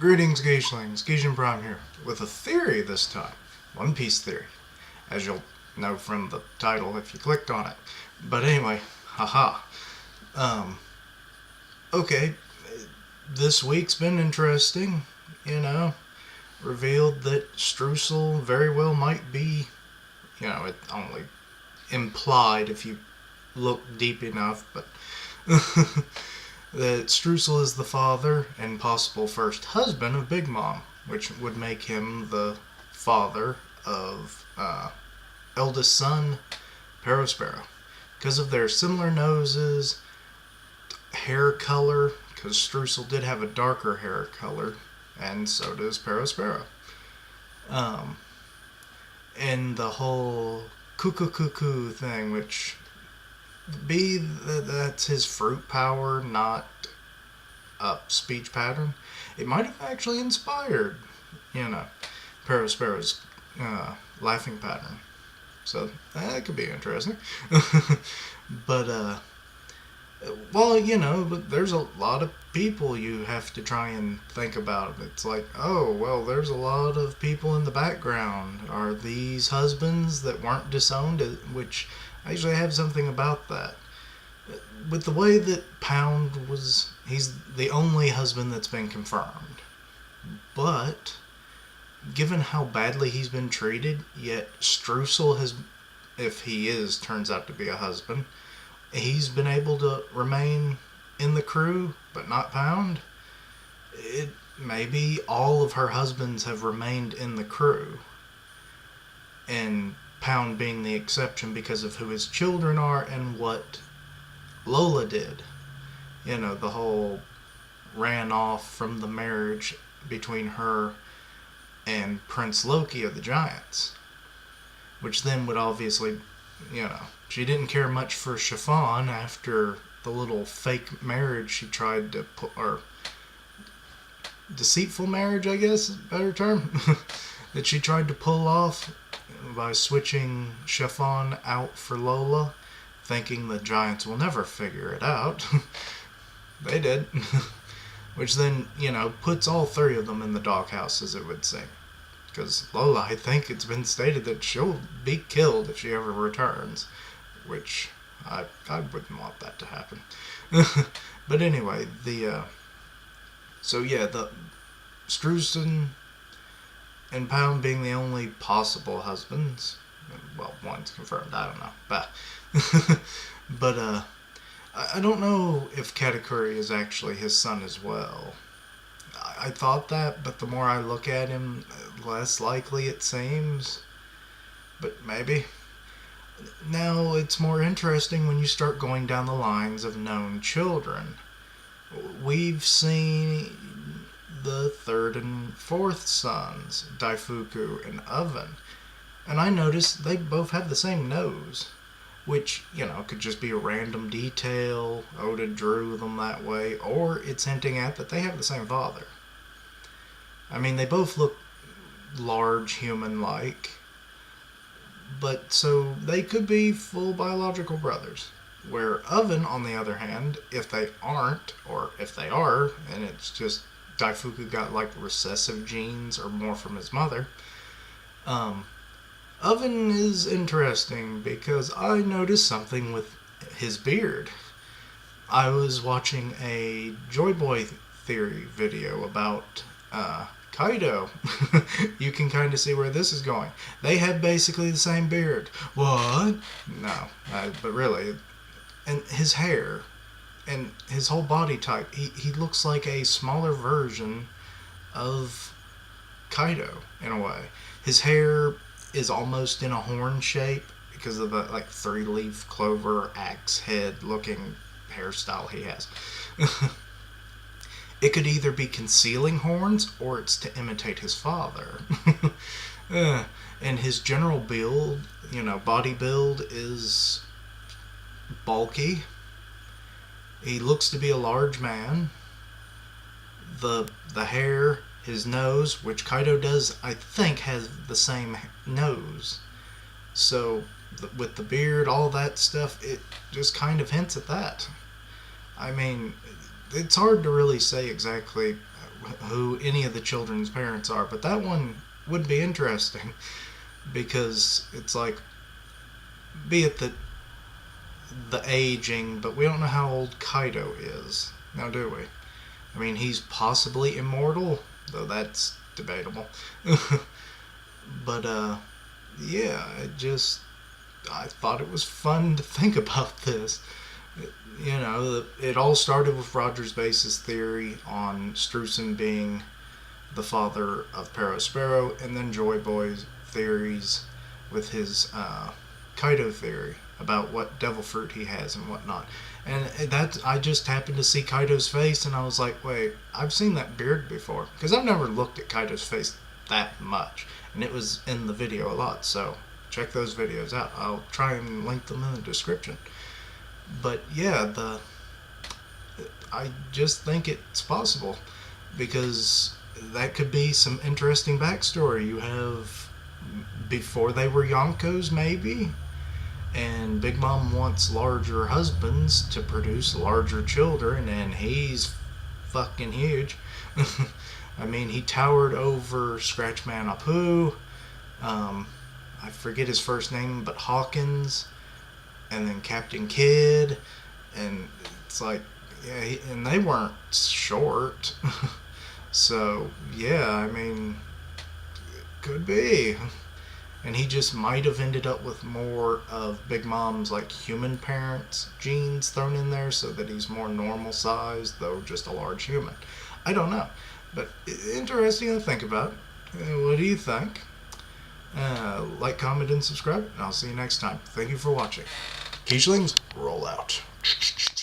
Greetings, Geishlings. Geishin Prime here, with a theory this time. One Piece theory, as you'll know from the title if you clicked on it. But anyway, haha. Um, okay, this week's been interesting, you know. Revealed that Streusel very well might be, it only implied if you look deep enough, but that Streusel is the father and possible first husband of Big Mom, which would make him the father of eldest son, Perospero. Because of their similar noses, hair color, because Streusel did have a darker hair color, and so does Perospero. And the whole cuckoo thing, which that's his fruit power, not a speech pattern. It might have actually inspired, Perospero's laughing pattern. So that could be interesting. But but there's a lot of people you have to try and think about. It's like, oh, well, there's a lot of people in the background. Are these husbands that weren't disowned? Which I actually have something about that. With the way that Pound he's the only husband that's been confirmed. But given how badly he's been treated, yet Streusel has, if he turns out to be a husband, he's been able to remain in the crew, but not Pound. Maybe all of her husbands have remained in the crew, and Pound being the exception because of who his children are and what Lola did. The whole ran off from the marriage between her and Prince Loki of the Giants, which then would obviously, she didn't care much for Chiffon after the little fake marriage she tried to put, or deceitful marriage, I guess is a better term, that she tried to pull off by switching Chiffon out for Lola, thinking the Giants will never figure it out. They did. Which then, puts all three of them in the doghouse, as it would seem. Because Lola, I think it's been stated that she'll be killed if she ever returns. Which, I wouldn't want that to happen. But anyway, the Streusel and Pound being the only possible husbands. Well, one's confirmed, I don't know. But I don't know if Katakuri is actually his son as well. I thought that, but the more I look at him, less likely it seems. But maybe. Now it's more interesting when you start going down the lines of known children. We've seen the third and fourth sons, Daifuku and Oven. And I noticed they both have the same nose. Which, could just be a random detail. Oda drew them that way. Or it's hinting at that they have the same father. I mean, they both look large, human-like. But so they could be full biological brothers. Where Oven, on the other hand, if they aren't, or if they are, and it's just Daifuku got like recessive genes or more from his mother, Oven is interesting because I noticed something with his beard. I was watching a Joy Boy theory video about Kaido. You can kind of see where this is going. They have basically the same beard. What? No, but really. And his hair and his whole body type, he looks like a smaller version of Kaido in a way. His hair is almost in a horn shape because of the like 3-leaf clover axe head looking hairstyle he has. It could either be concealing horns or it's to imitate his father. And his general build, body build is bulky. He looks to be a large man. The hair, his nose, which Kaido does, I think, has the same nose. So, with the beard, all that stuff, it just kind of hints at that. I mean, it's hard to really say exactly who any of the children's parents are, but that one would be interesting because it's like, be it the aging, but we don't know how old Kaido is. Now, do we? I mean, he's possibly immortal, though that's debatable. But, yeah, I thought it was fun to think about this. It all started with Roger's Base's theory on Streusen being the father of Perospero, and then Joy Boy's theories with his Kaido theory about what devil fruit he has and whatnot. And I just happened to see Kaido's face, and I was like, wait, I've seen that beard before. Because I've never looked at Kaido's face that much, and it was in the video a lot, so check those videos out. I'll try and link them in the description. But yeah, I just think it's possible, because that could be some interesting backstory. You have before they were Yonkos, maybe, and Big Mom wants larger husbands to produce larger children, and he's fucking huge. I mean, he towered over Scratchman Apu, I forget his first name, but Hawkins, and then Captain Kidd, and it's like, yeah, and they weren't short. So, yeah, I mean, could be. And he just might have ended up with more of Big Mom's, like, human parents genes thrown in there so that he's more normal sized, though just a large human. I don't know. But interesting to think about. What do you think? Like, comment, and subscribe, and I'll see you next time. Thank you for watching. Quiche Lings, roll out.